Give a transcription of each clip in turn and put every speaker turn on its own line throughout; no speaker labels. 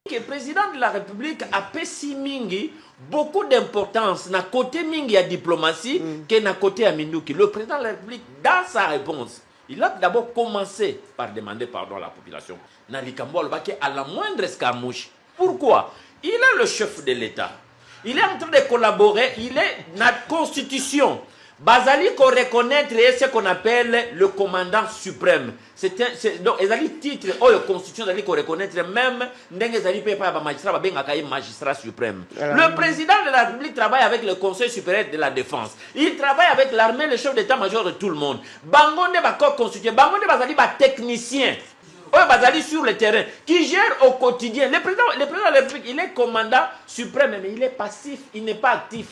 Le président de la République a pessi mingi beaucoup d'importance na côté mingi à diplomatie que na côté à Minduki. Le président de la République, dans sa réponse, il a d'abord commencé par demander pardon à la population. Na likambo alobaki à la moindre escarmouche. Pourquoi? Il est le chef de l'État. Il est en train de collaborer. Il est dans la Constitution. Bazali qu'on reconnaître ce qu'on appelle le commandant suprême. Donc, les titres, la Constitution, qu'on reconnaître même, magistrat suprême. Le président de la République travaille avec le Conseil supérieur de la défense. Il travaille avec l'armée, le chef d'état-major de tout le monde. Bangonde va corps constitué. Bangonde bazali va technicien. Bazali sur le terrain, qui gère au quotidien. Le président de la République, il est commandant suprême, mais il est passif, il n'est pas actif.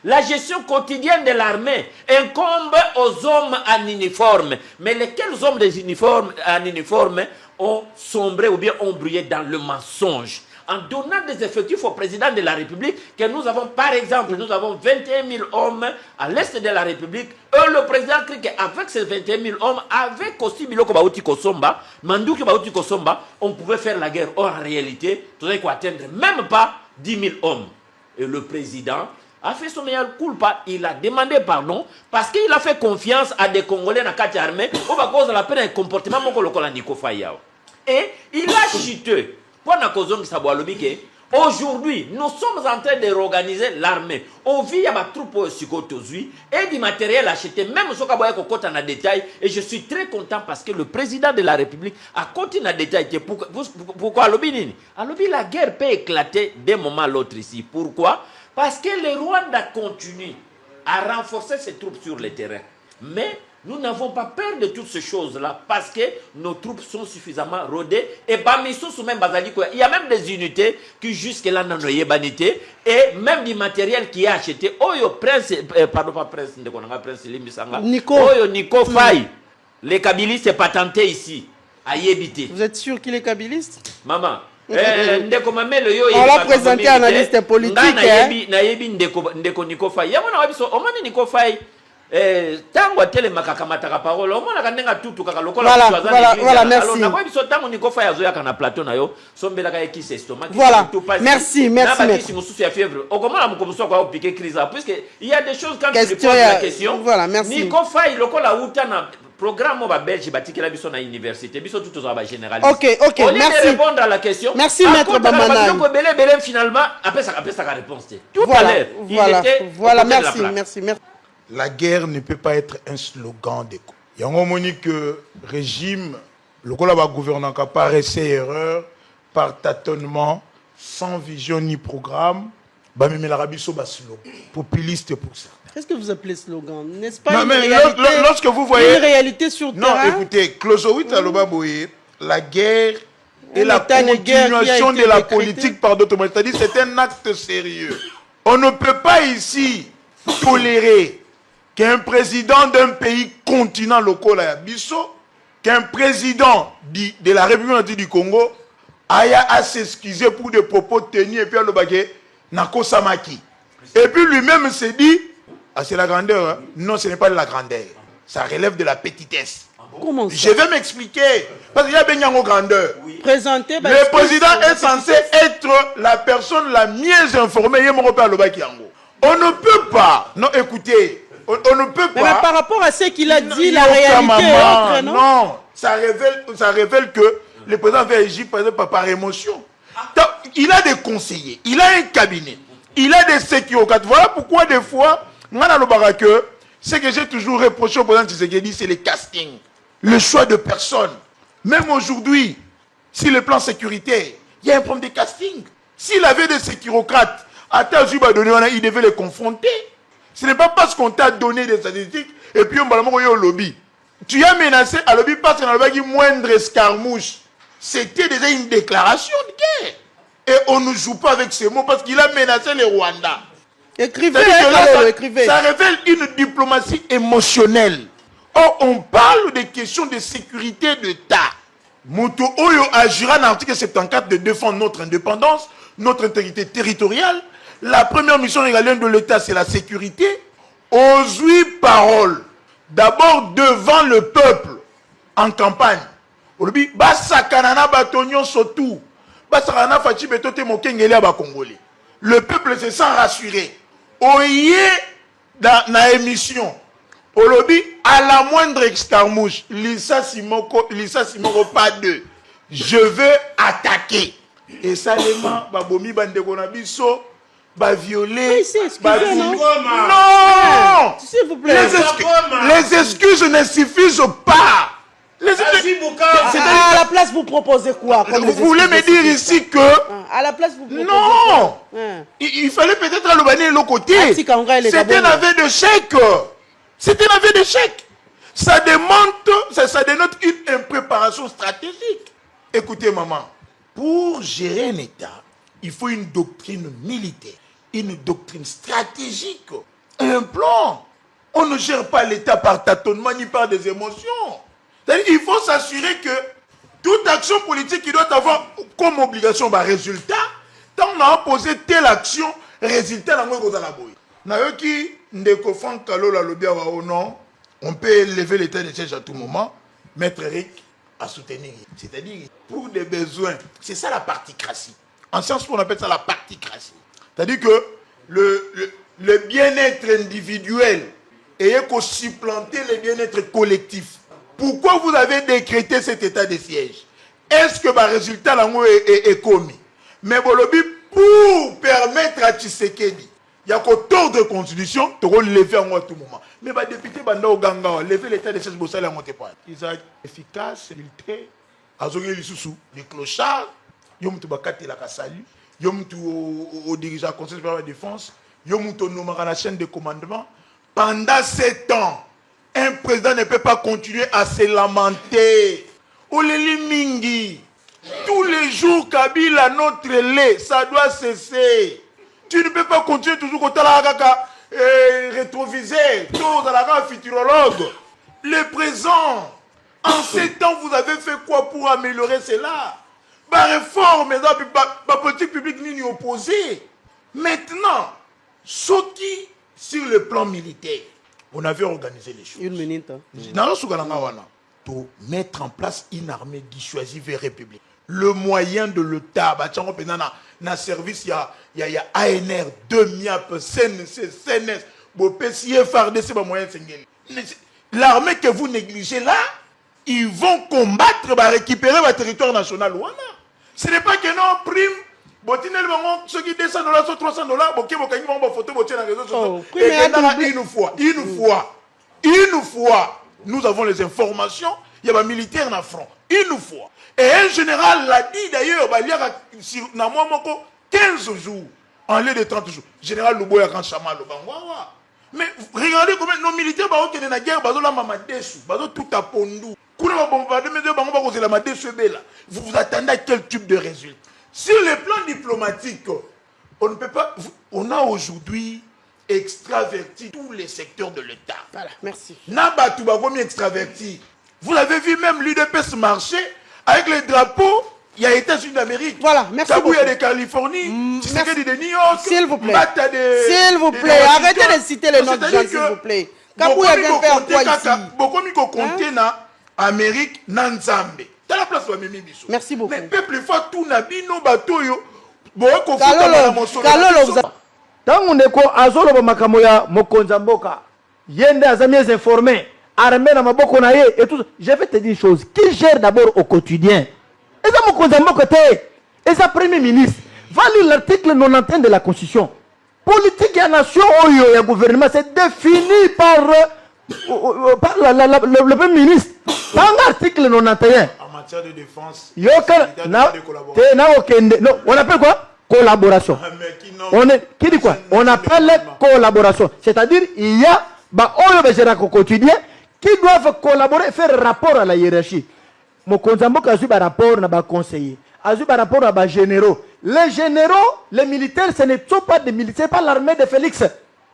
La gestion quotidienne de l'armée incombe aux hommes en uniforme. Mais lesquels hommes en uniforme ont sombré ou bien ont brillé dans le mensonge? En donnant des effectifs au président de la République, que nous avons par exemple, nous avons 21 000 hommes à l'est de la République, le président crie qu'avec ces 21 000 hommes, avec aussi Biloko Baouti Kosomba, Mandouki Baouti Kosomba, on pouvait faire la guerre. Or, en réalité, on n'avait qu'à atteindre même pas 10 000 hommes. Et le président a fait son meilleur culpa, il a demandé pardon parce qu'il a fait confiance à des Congolais dans la carte armée au cause de la peine un comportement et il a chuté. Aujourd'hui, nous sommes en train de réorganiser l'armée. On vit à ma troupe et du matériel acheté, même si on a en détail. Et je suis très content parce que le président de la République a continué en détail. Pourquoi la guerre peut éclater d'un moment à l'autre ici. Pourquoi? Parce que le Rwanda continue à renforcer ses troupes sur le terrain. Mais nous n'avons pas peur de toutes ces choses-là parce que nos troupes sont suffisamment rodées. Et il y a même des unités qui jusque-là n'ont pas banité. Et même du matériel qui est acheté. Nico Faye. Les kabylistes est patenté ici, à Yébité.
Vous êtes sûr qu'il est kabyliste?
Maman. On l'a
présenté à analyste politique. Voilà, merci. Voilà, merci.
Il y a des choses quand tu poses la question.
Voilà, merci.
Nico Faye, programme va belge batikela biso na université biso tout aux généralistes.
OK,
au lieu
merci.
De répondre à la question.
Merci maître Bamana.
Finalement après sa réponse. Tout à l'heure.
Voilà, merci.
La guerre ne peut pas être un slogan de coup. Il y a un moment que régime le gouvernement par essai erreur, par tâtonnement, sans vision ni programme, bah même l'Arabie slogan populiste pour ça.
Qu'est-ce que vous appelez slogan? N'est-ce pas
non,
une
mais
réalité,
lorsque vous voyez...
une réalité sur terrain?
Non, écoutez, Clausewitz à l'Obaboye, la guerre et la continuation de la politique par d'autres mots. C'est-à-dire c'est un acte sérieux. On ne peut pas ici tolérer qu'un président d'un pays continent local à Bisso, qu'un président de la République du Congo aille à s'excuser pour des propos tenus et puis à l'Obaké, Nako Samaki. Et puis lui-même s'est dit... Ah, c'est la grandeur, hein? Non, ce n'est pas de la grandeur. Ça relève de la petitesse.
Comment ça?
Je vais m'expliquer. Parce qu'il y a bien une grandeur.
Oui. Présenter,
le président est censé être la personne la mieux informée. On ne peut pas. Non, écoutez. On ne peut pas.
Mais par rapport à ce qu'il a dit, la réalité est autre, non?
Non, ça révèle que le président va agir par émotion. Donc, il a des conseillers. Il a un cabinet. Il a des sécurités. Voilà pourquoi des fois... Ce que j'ai toujours reproché au président Tshisekedi, c'est le casting. Le choix de personnes. Même aujourd'hui, si le plan sécuritaire, il y a un problème de casting. S'il avait des sécurocrates, il devait les confronter. Ce n'est pas parce qu'on t'a donné des statistiques et puis on va au lobby. Tu as menacé à lobby parce qu'on a dit moindre escarmouche. C'était déjà une déclaration de guerre. Et on ne joue pas avec ces mots parce qu'il a menacé les Rwandais.
Écrivez, écrivez.
Ça révèle une diplomatie émotionnelle. Or, on parle des questions de sécurité d'État. Moto Oyo agira dans l'article 74 de défendre notre indépendance, notre intégrité territoriale. La première mission régalienne de l'État, c'est la sécurité. Aux 8 paroles. D'abord devant le peuple, en campagne. Aujourd'hui, Basa Kanana Batonyon Sotou. basarana fachi betote mokengeli aba congolais. Le peuple se sent rassuré. Oye dans la émission. Au lobby, à la moindre escarmouche, Lisa Simoko pas deux. Je veux attaquer. Et ça, les mains, babomi bandekonabiso, ba violer, ba
non?
Non!
S'il vous plaît.
Les excuses ne suffisent pas.
À la place, vous proposez quoi?
Vous voulez me dire ici que...
À la place, vous proposez
non!
quoi?
Il fallait peut-être aller de l'autre côté. C'est un aveu d'échec. C'est un aveu d'échec. Ça dénote une impréparation stratégique. Écoutez, maman, pour gérer un État, il faut une doctrine militaire, une doctrine stratégique, un plan. On ne gère pas l'État par tâtonnement ni par des émotions. Il faut s'assurer que toute action politique qui doit avoir comme obligation un résultat, tant on a posé telle action, résultat dans le qui Ndeko Franck Kalola Lobia non, on peut lever l'état de siège à tout moment, Maître Eric à soutenir. C'est-à-dire pour des besoins, c'est ça la particratie. En sciences, on appelle ça la particratie. C'est-à-dire que le bien-être individuel ayant qu'au supplanter le bien-être collectif. Pourquoi vous avez décrété cet état de siège? Est-ce que le résultat est commis? Mais pour permettre à Tshisekedi, il y a qu'au tort de constitution, tu vas lever à tout moment. Mais les députés, lever l'état de siège, ils sont efficaces, filtrés, les clochards, ils ont la salut, ils ont dirigé le conseil supérieur de la défense, ils ont nommé la chaîne de commandement. Pendant 7 ans, un président ne peut pas continuer à se lamenter. Oleli Mingi, tous les jours, Kabila, notre lait, ça doit cesser. Tu ne peux pas continuer toujours comme rétroviseur, tout dans la futurologue. Le présent, en 7 ans, vous avez fait quoi pour améliorer cela? La réforme, la politique publique n'est opposée. Maintenant, ce qui, sur le plan militaire, on avait organisé les choses.
Une minute.
Pour mettre en place une armée dissuasive et république. Le moyen de l'État, dans le service, il y a ANR, 2 MIAP, CNC, CNS, BOPSI, FARDC, l'armée que vous négligez là, ils vont combattre, récupérer votre territoire national. Ce n'est pas que non, prime. Ceux qui descendent $, sur $300, une fois, nous avons les informations, il y a un militaire dans le front. Une fois. Et un général l'a dit d'ailleurs, il y a 15 jours, en lieu de 30 jours. Général Louboya quand Chamal. Mais regardez comment nos militaires qui sont dans la guerre, tout à Pondou. Vous vous attendez à quel type de résultat? Sur le plan diplomatique, on ne peut pas. On a aujourd'hui extraverti tous les secteurs de l'État.
Voilà, merci.
Nabatoubagomi extraverti. Vous avez vu même l'UDPS marcher avec les drapeaux. Il y a les États-Unis d'Amérique.
Voilà, merci beaucoup.
Kabouya de Californie, Tshisekedi de New York.
S'il vous plaît.
Mbata de...
S'il vous plaît, arrêtez de citer les noms de gens, s'il vous plaît. Kabouya vient faire quoi ici?
Beaucoup mieux compter na Amérique, Nanzambe. Dans la place de Mimi Bissou.
Merci beaucoup.
Mais peuple, il faut tout nabino batoyo.
Kalolo, vous avez...
Tant ndeko azolo makambo ya mokonza mboka yende azami informé armée na maboko na ye et tout. Je vais te dire une chose, qui gère d'abord au quotidien et ça mokonza mboka te et ça premier ministre va lire l'article 91 de la constitution. Politique ya nation oyo ya gouvernement c'est défini par le premier ministre dans l'article 91
en matière de défense.
On appelle quoi? Collaboration. Qui dit quoi? On appelle collaboration. C'est-à-dire, il y a au quotidien qui doivent collaborer, faire rapport à la hiérarchie. Mon Konzamboka a eu un rapport à un conseiller, a eu un rapport à un généraux. Les généraux, les militaires, ce ne sont pas des militaires, pas l'armée de Félix.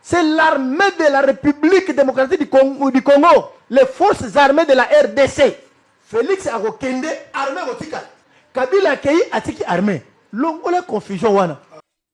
C'est l'armée de la République démocratique du Congo, les forces armées de la RDC. Félix a armée Kabila a armée. Longo la confusion wana.